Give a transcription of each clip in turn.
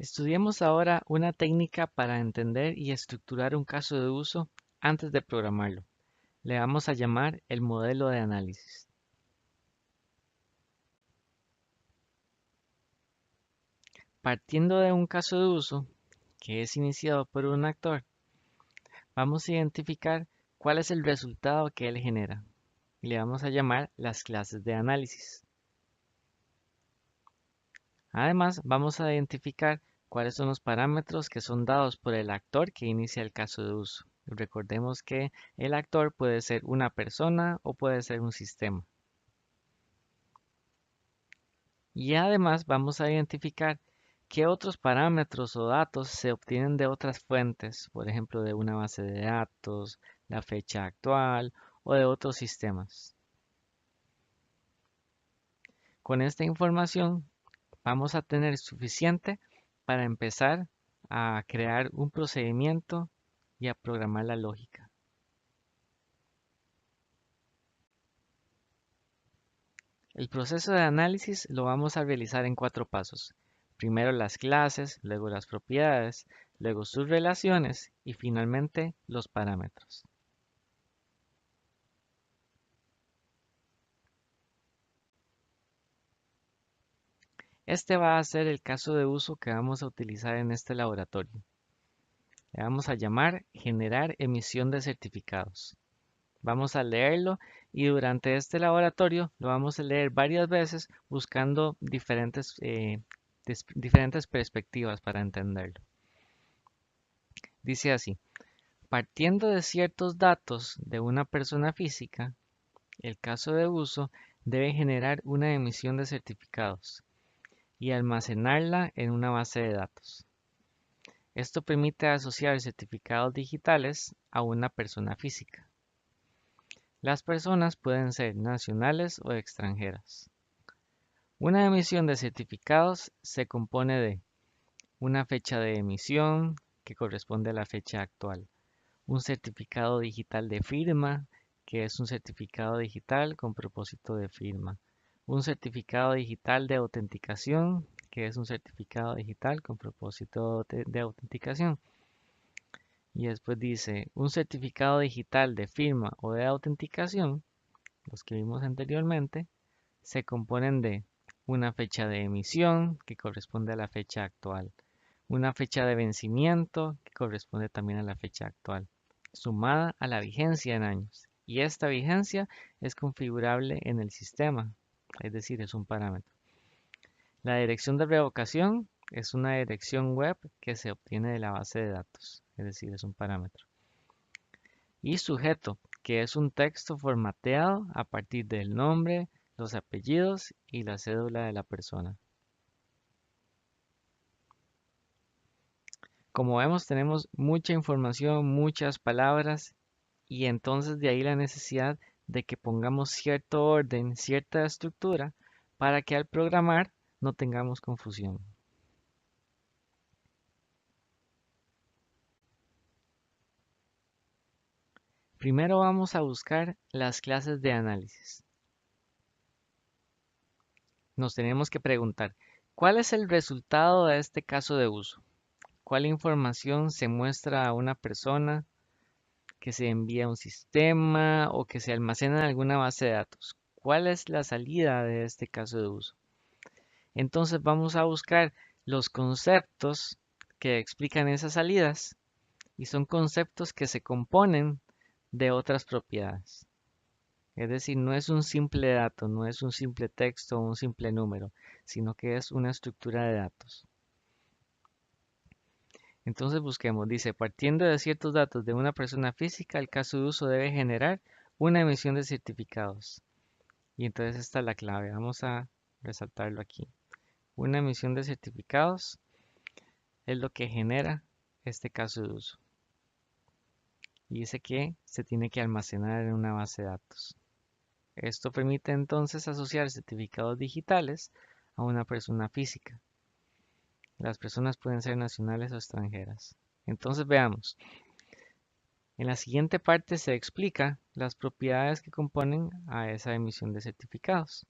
Estudiemos ahora una técnica para entender y estructurar un caso de uso antes de programarlo. Le vamos a llamar el modelo de análisis. Partiendo de un caso de uso que es iniciado por un actor, vamos a identificar cuál es el resultado que él genera y le vamos a llamar las clases de análisis. Además, vamos a identificar cuáles son los parámetros que son dados por el actor que inicia el caso de uso. Recordemos que el actor puede ser una persona o puede ser un sistema. Y además vamos a identificar qué otros parámetros o datos se obtienen de otras fuentes, por ejemplo, de una base de datos, la fecha actual o de otros sistemas. Con esta información vamos a tener suficiente para empezar a crear un procedimiento y a programar la lógica. El proceso de análisis lo vamos a realizar en 4 pasos. Primero las clases, luego las propiedades, luego sus relaciones y finalmente los parámetros. Este va a ser el caso de uso que vamos a utilizar en este laboratorio. Le vamos a llamar generar emisión de certificados. Vamos a leerlo y durante este laboratorio lo vamos a leer varias veces buscando diferentes perspectivas para entenderlo. Dice así, partiendo de ciertos datos de una persona física, el caso de uso debe generar una emisión de certificados y almacenarla en una base de datos. Esto permite asociar certificados digitales a una persona física. Las personas pueden ser nacionales o extranjeras. Una emisión de certificados se compone de una fecha de emisión que corresponde a la fecha actual, un certificado digital de firma, que es un certificado digital con propósito de firma, un certificado digital de autenticación, que es un certificado digital con propósito de autenticación. Y después dice, un certificado digital de firma o de autenticación, los que vimos anteriormente, se componen de una fecha de emisión, que corresponde a la fecha actual, una fecha de vencimiento, que corresponde también a la fecha actual, sumada a la vigencia en años. Y esta vigencia es configurable en el sistema, es decir, es un parámetro. La dirección de revocación es una dirección web que se obtiene de la base de datos, es decir, es un parámetro. Y sujeto, que es un texto formateado a partir del nombre, los apellidos y la cédula de la persona. Como vemos, tenemos mucha información, muchas palabras y entonces de ahí la necesidad de que pongamos cierto orden, cierta estructura para que al programar no tengamos confusión. Primero vamos a buscar las clases de análisis. Nos tenemos que preguntar, ¿cuál es el resultado de este caso de uso? ¿Cuál información se muestra a una persona, que se envía a un sistema o que se almacena en alguna base de datos? ¿Cuál es la salida de este caso de uso? Entonces vamos a buscar los conceptos que explican esas salidas y son conceptos que se componen de otras propiedades. Es decir, no es un simple dato, no es un simple texto o un simple número, sino que es una estructura de datos. Entonces busquemos, dice, partiendo de ciertos datos de una persona física, el caso de uso debe generar una emisión de certificados. Y entonces esta es la clave, vamos a resaltarlo aquí. Una emisión de certificados es lo que genera este caso de uso. Y dice que se tiene que almacenar en una base de datos. Esto permite entonces asociar certificados digitales a una persona física. Las personas pueden ser nacionales o extranjeras. Entonces veamos. En la siguiente parte se explica las propiedades que componen a esa emisión de certificados.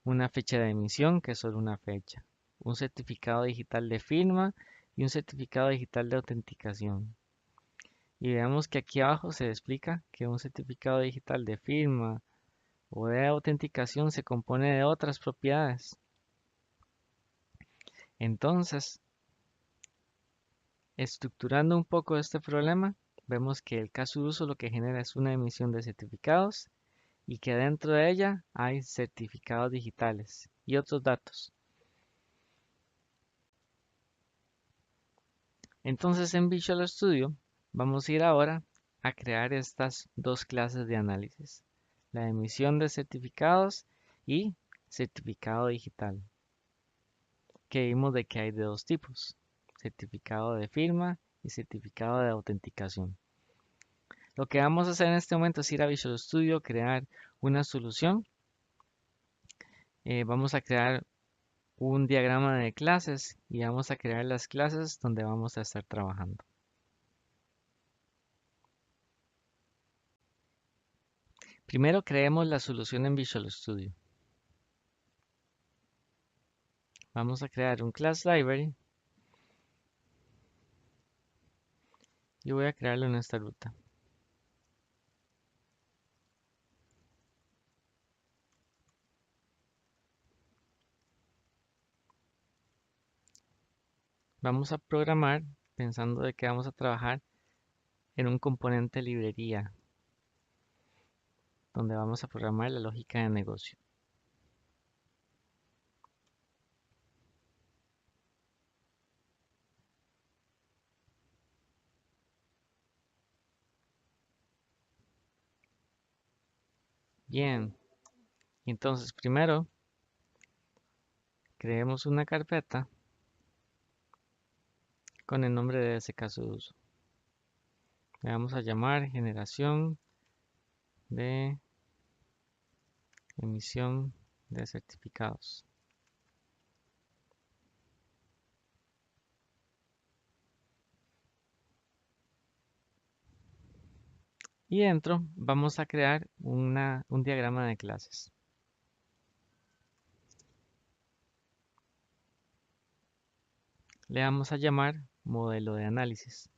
Una fecha de emisión, que es solo una fecha. un certificado digital de firma y un certificado digital de autenticación. Y veamos que aquí abajo se explica que un certificado digital de firma o de autenticación se compone de otras propiedades. Entonces, estructurando un poco este problema, vemos que el caso de uso lo que genera es una emisión de certificados y que dentro de ella hay certificados digitales y otros datos. Entonces en Visual Studio vamos a ir ahora a crear estas dos clases de análisis, la emisión de certificados y certificado digital, que vimos de que hay de dos tipos, certificado de firma y certificado de autenticación. Lo que vamos a hacer en este momento es ir a Visual Studio, crear una solución. Vamos a crear un diagrama de clases y vamos a crear las clases donde vamos a estar trabajando. Primero creemos la solución en Visual Studio. Vamos a crear un class library y voy a crearlo en esta ruta. Vamos a programar pensando de que vamos a trabajar en un componente librería donde vamos a programar la lógica de negocio. Bien, entonces primero creemos una carpeta con el nombre de ese caso de uso. Le vamos a llamar generación de emisión de certificados. Y dentro vamos a crear un diagrama de clases. Le vamos a llamar modelo de análisis.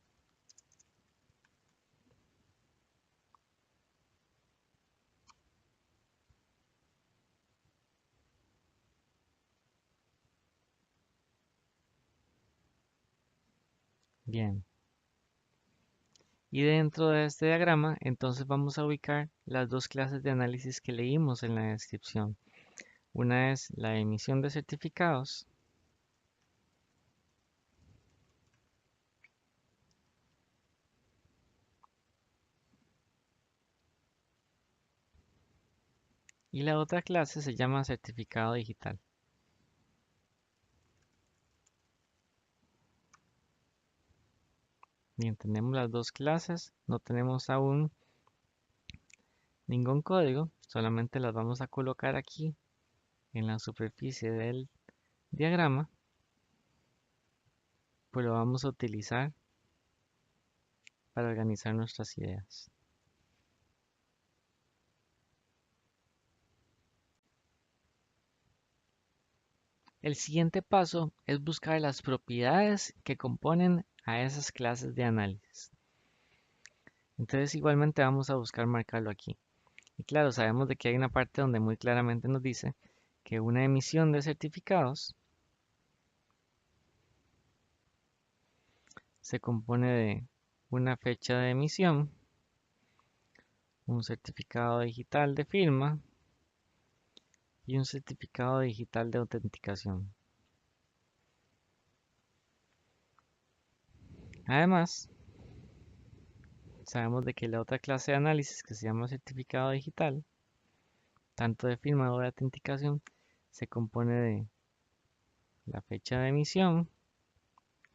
Bien. Y dentro de este diagrama, entonces vamos a ubicar las dos clases de análisis que leímos en la descripción. Una es la emisión de certificados y la otra clase se llama certificado digital. Bien, tenemos las dos clases, no tenemos aún ningún código, solamente las vamos a colocar aquí en la superficie del diagrama, pues lo vamos a utilizar para organizar nuestras ideas. El siguiente paso es buscar las propiedades que componen a esas clases de análisis. Entonces igualmente vamos a buscar marcarlo aquí. Y claro, sabemos de que hay una parte donde muy claramente nos dice que una emisión de certificados se compone de una fecha de emisión, un certificado digital de firma y un certificado digital de autenticación. Además, sabemos de que la otra clase de análisis que se llama certificado digital, tanto de firma o de autenticación, se compone de la fecha de emisión,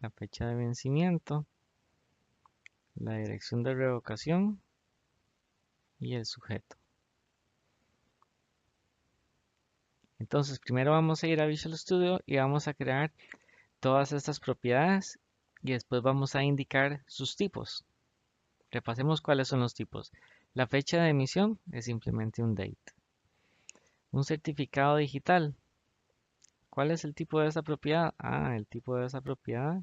la fecha de vencimiento, la dirección de revocación y el sujeto. Entonces, primero vamos a ir a Visual Studio y vamos a crear todas estas propiedades y después vamos a indicar sus tipos. Repasemos cuáles son los tipos. La fecha de emisión es simplemente un date. Un certificado digital. ¿Cuál es el tipo de esta propiedad? Ah, el tipo de esa propiedad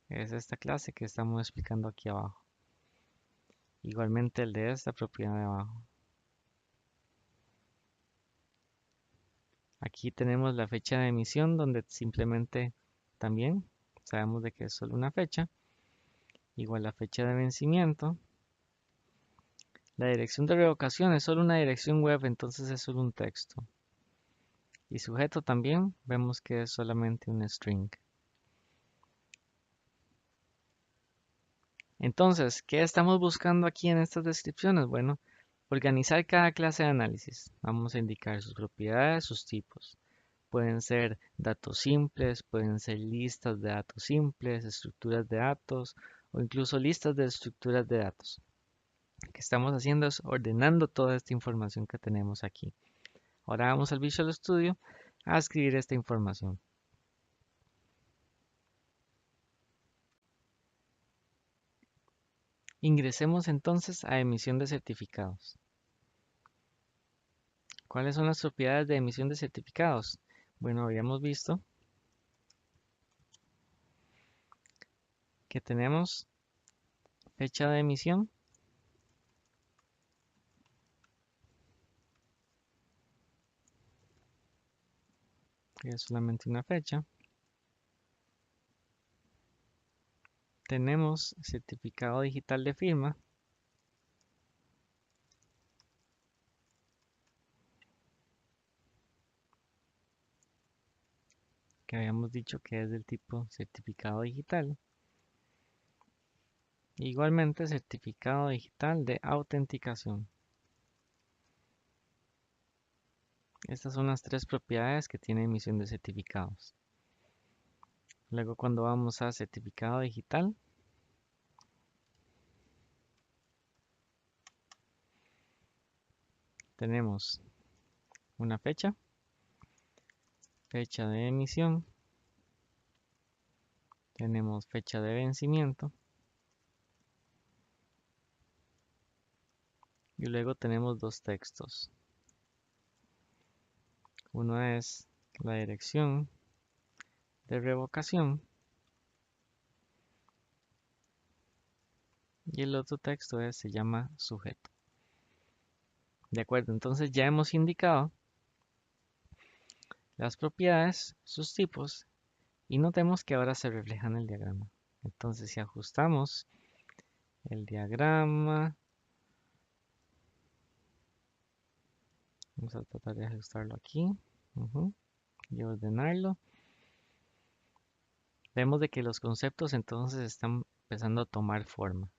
es esta clase que estamos explicando aquí abajo. Igualmente el de esta propiedad de abajo. Aquí tenemos la fecha de emisión donde simplemente también sabemos de que es solo una fecha. Igual la fecha de vencimiento. La dirección de revocación es solo una dirección web, entonces es solo un texto. Y sujeto también vemos que es solamente un string. Entonces, ¿qué estamos buscando aquí en estas descripciones? Bueno, organizar cada clase de análisis. Vamos a indicar sus propiedades, sus tipos. Pueden ser datos simples, pueden ser listas de datos simples, estructuras de datos o incluso listas de estructuras de datos. Lo que estamos haciendo es ordenando toda esta información que tenemos aquí. Ahora vamos al Visual Studio a escribir esta información. Ingresemos entonces a emisión de certificados. ¿Cuáles son las propiedades de emisión de certificados? Bueno, habíamos visto que tenemos fecha de emisión, que es solamente una fecha. Tenemos certificado digital de firma, que habíamos dicho que es del tipo certificado digital. Igualmente certificado digital de autenticación. Estas son las tres propiedades que tiene emisión de certificados. Luego cuando vamos a certificado digital, tenemos una fecha, fecha de emisión, tenemos fecha de vencimiento y luego tenemos dos textos. Uno es la dirección de revocación y el otro texto se llama sujeto. De acuerdo, entonces ya hemos indicado las propiedades, sus tipos y notemos que ahora se refleja en el diagrama. Entonces si ajustamos el diagrama, vamos a tratar de ajustarlo aquí y ordenarlo. Vemos de que los conceptos entonces están empezando a tomar forma.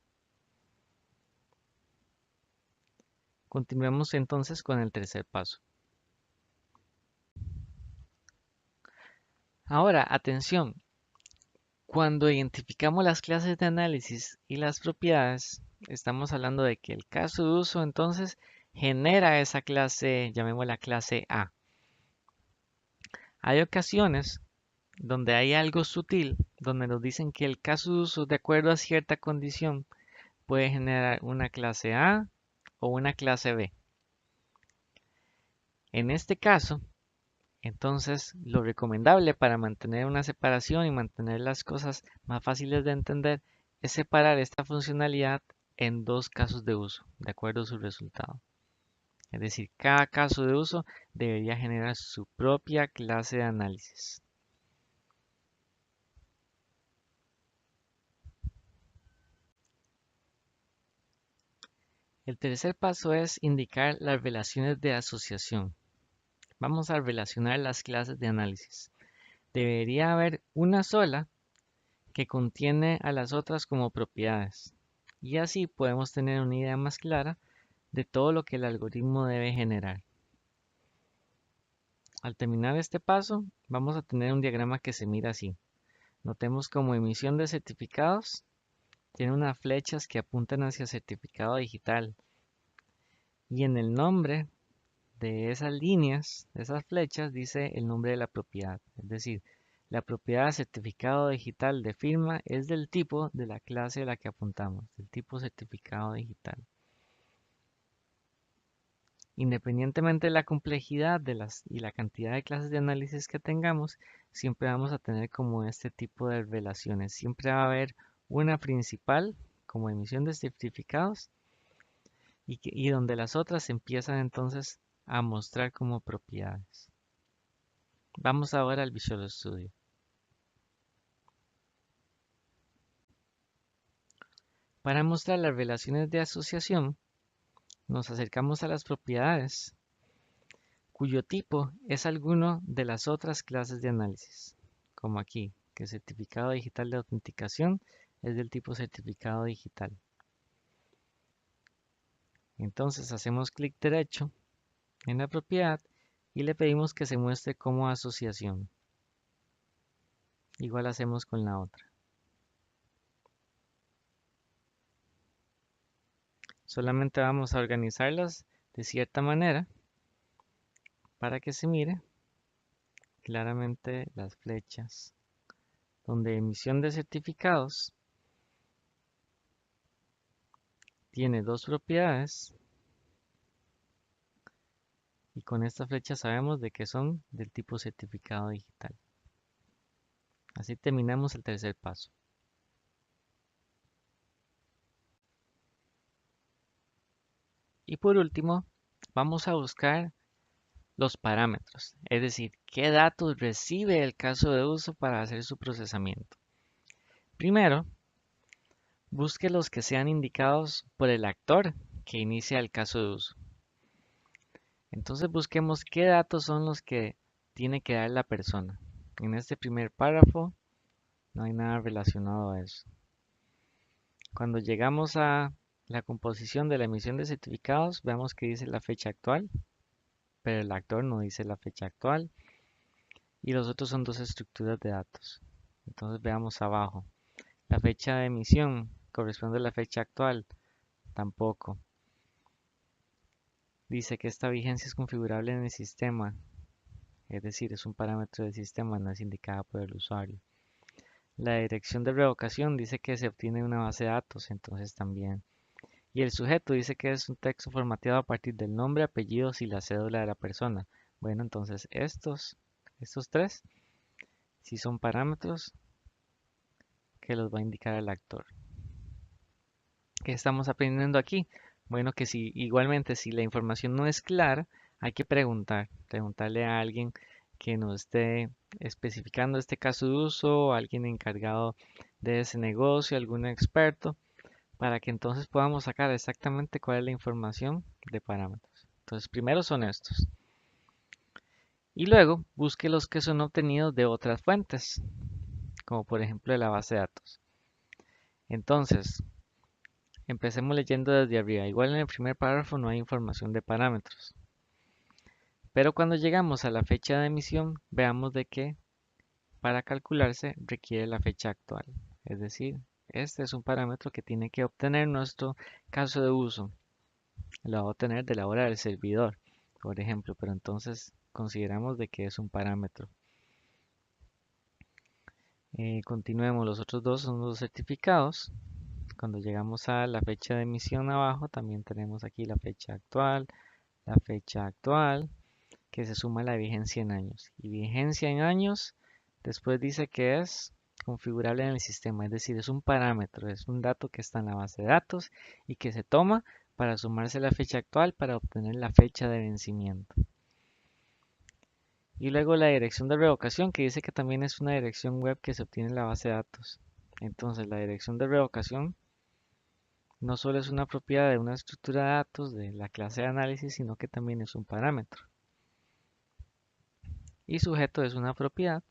Continuemos entonces con el tercer paso. Ahora, atención, cuando identificamos las clases de análisis y las propiedades, estamos hablando de que el caso de uso entonces genera esa clase, llamémosla clase A. Hay ocasiones donde hay algo sutil, donde nos dicen que el caso de uso de acuerdo a cierta condición puede generar una clase A o una clase B. En este caso, entonces lo recomendable para mantener una separación y mantener las cosas más fáciles de entender es separar esta funcionalidad en dos casos de uso, de acuerdo a su resultado. Es decir, cada caso de uso debería generar su propia clase de análisis. El tercer paso es indicar las relaciones de asociación. Vamos a relacionar las clases de análisis. Debería haber una sola que contiene a las otras como propiedades. Y así podemos tener una idea más clara de todo lo que el algoritmo debe generar. Al terminar este paso, vamos a tener un diagrama que se mira así. Notemos como emisión de certificados tiene unas flechas que apuntan hacia certificado digital. Y en el nombre de esas líneas, de esas flechas, dice el nombre de la propiedad. Es decir, la propiedad certificado digital de firma es del tipo de la clase a la que apuntamos, del tipo certificado digital. Independientemente de la complejidad y la cantidad de clases de análisis que tengamos, siempre vamos a tener como este tipo de relaciones. Siempre va a haber una principal como emisión de certificados y donde las otras empiezan entonces a mostrar como propiedades. Vamos ahora al Visual Studio. Para mostrar las relaciones de asociación, nos acercamos a las propiedades, cuyo tipo es alguno de las otras clases de análisis, como aquí, que el certificado digital de autenticación es del tipo certificado digital. Entonces hacemos clic derecho en la propiedad y le pedimos que se muestre como asociación. Igual hacemos con la otra. Solamente vamos a organizarlas de cierta manera para que se mire claramente las flechas, donde emisión de certificados tiene dos propiedades y con esta flecha sabemos de que son del tipo certificado digital. Así terminamos el tercer paso. Y por último, vamos a buscar los parámetros, es decir, qué datos recibe el caso de uso para hacer su procesamiento. Primero, busque los que sean indicados por el actor que inicia el caso de uso. Entonces busquemos qué datos son los que tiene que dar la persona. En este primer párrafo no hay nada relacionado a eso. Cuando llegamos a la composición de la emisión de certificados, vemos que dice la fecha actual, pero el actor no dice la fecha actual. Y los otros son dos estructuras de datos. Entonces veamos abajo. La fecha de emisión corresponde a la fecha actual, tampoco. Dice que esta vigencia es configurable en el sistema, es decir, es un parámetro del sistema, no es indicada por el usuario. La dirección de revocación dice que se obtiene de una base de datos, entonces también. Y el sujeto dice que es un texto formateado a partir del nombre, apellidos y la cédula de la persona. Bueno, entonces estos tres, si son parámetros que los va a indicar el actor. ¿Qué estamos aprendiendo aquí? Bueno, que si igualmente si la información no es clara, hay que preguntarle a alguien que nos esté especificando este caso de uso, alguien encargado de ese negocio, algún experto, para que entonces podamos sacar exactamente cuál es la información de parámetros. Entonces, primero son estos. Y luego busque los que son obtenidos de otras fuentes, como por ejemplo de la base de datos. Entonces, empecemos leyendo desde arriba. Igual en el primer párrafo no hay información de parámetros. Pero cuando llegamos a la fecha de emisión, veamos de que para calcularse requiere la fecha actual. Es decir, este es un parámetro que tiene que obtener nuestro caso de uso. Lo va a obtener de la hora del servidor, por ejemplo, pero entonces consideramos de que es un parámetro. Continuemos, los otros dos son los certificados. Cuando llegamos a la fecha de emisión abajo, también tenemos aquí la fecha actual, que se suma a la vigencia en años. Y vigencia en años, después dice que es configurable en el sistema, es decir, es un parámetro, es un dato que está en la base de datos y que se toma para sumarse a la fecha actual para obtener la fecha de vencimiento. Y luego la dirección de revocación, que dice que también es una dirección web que se obtiene en la base de datos. Entonces, la dirección de revocación no solo es una propiedad de una estructura de datos de la clase de análisis, sino que también es un parámetro. Y sujeto es una propiedad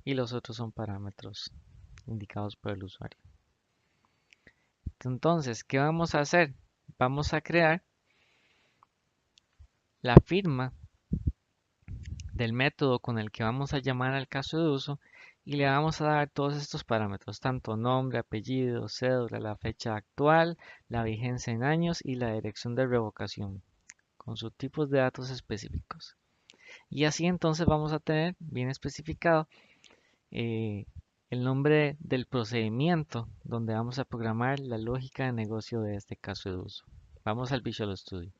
y los otros son parámetros indicados por el usuario. Entonces, ¿qué vamos a hacer? Vamos a crear la firma del método con el que vamos a llamar al caso de uso y le vamos a dar todos estos parámetros, tanto nombre, apellido, cédula, la fecha actual, la vigencia en años y la dirección de revocación, con sus tipos de datos específicos. Y así entonces vamos a tener bien especificado eh, el nombre del procedimiento donde vamos a programar la lógica de negocio de este caso de uso. Vamos al Visual Studio.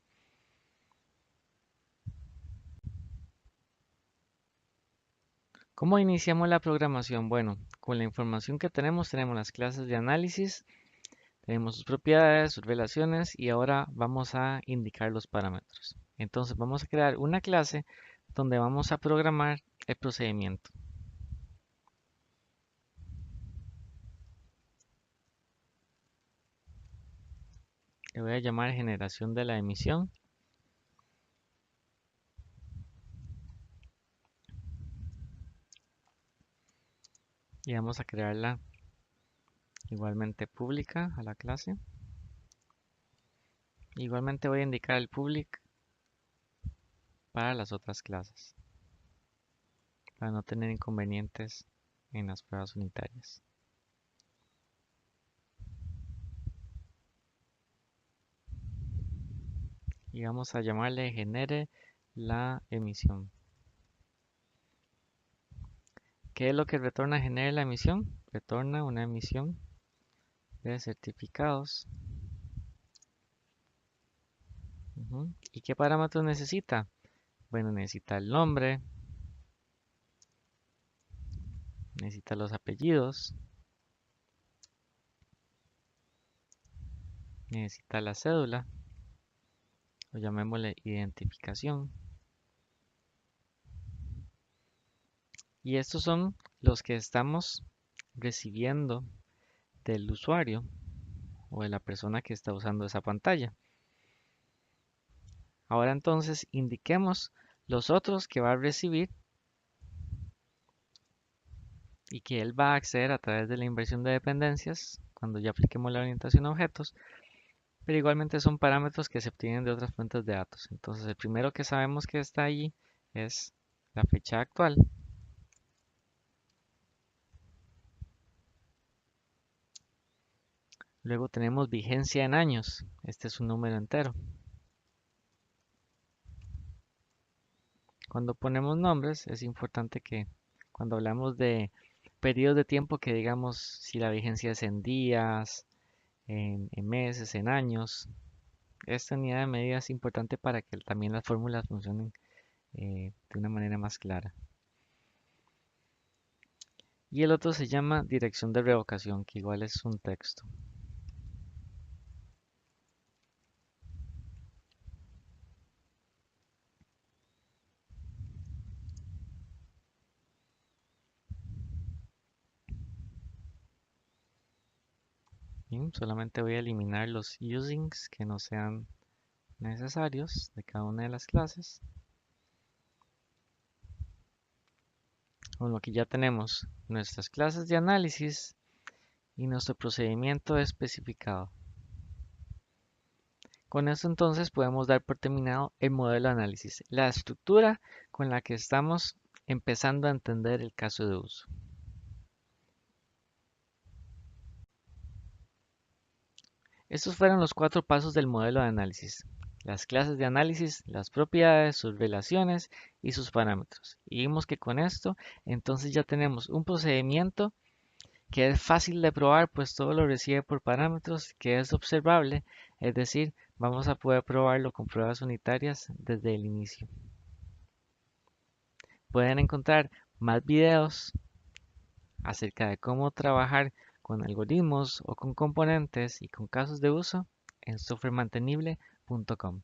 ¿Cómo iniciamos la programación? Bueno, con la información que tenemos las clases de análisis, tenemos sus propiedades, sus relaciones y ahora vamos a indicar los parámetros. Entonces vamos a crear una clase donde vamos a programar el procedimiento. Le voy a llamar generación de la emisión. Y vamos a crearla igualmente pública a la clase. Igualmente voy a indicar el public para las otras clases, para no tener inconvenientes en las pruebas unitarias. Y vamos a llamarle genere la emisión. ¿Qué es lo que retorna genere la emisión? Retorna una emisión de certificados. ¿Y qué parámetros necesita? Bueno, necesita el nombre, necesita los apellidos, necesita la cédula, o llamémosle identificación. Y estos son los que estamos recibiendo del usuario o de la persona que está usando esa pantalla. Ahora entonces indiquemos los otros que va a recibir y que él va a acceder a través de la inversión de dependencias cuando ya apliquemos la orientación a objetos, pero igualmente son parámetros que se obtienen de otras fuentes de datos. Entonces el primero que sabemos que está allí es la fecha actual. Luego tenemos vigencia en años. Este es un número entero. Cuando ponemos nombres es importante que cuando hablamos de periodos de tiempo que digamos si la vigencia es en días, en meses, en años. Esta unidad de medida es importante para que también las fórmulas funcionen de una manera más clara. Y el otro se llama dirección de revocación, que igual es un texto. Bien, solamente voy a eliminar los usings que no sean necesarios de cada una de las clases. Con lo que ya tenemos nuestras clases de análisis y nuestro procedimiento especificado. Con esto entonces podemos dar por terminado el modelo de análisis, la estructura con la que estamos empezando a entender el caso de uso. Estos fueron los 4 pasos del modelo de análisis. Las clases de análisis, las propiedades, sus relaciones y sus parámetros. Y vimos que con esto entonces ya tenemos un procedimiento que es fácil de probar, pues todo lo recibe por parámetros, que es observable, es decir, vamos a poder probarlo con pruebas unitarias desde el inicio. Pueden encontrar más videos acerca de cómo trabajar con algoritmos o con componentes y con casos de uso en softwaremantenible.com.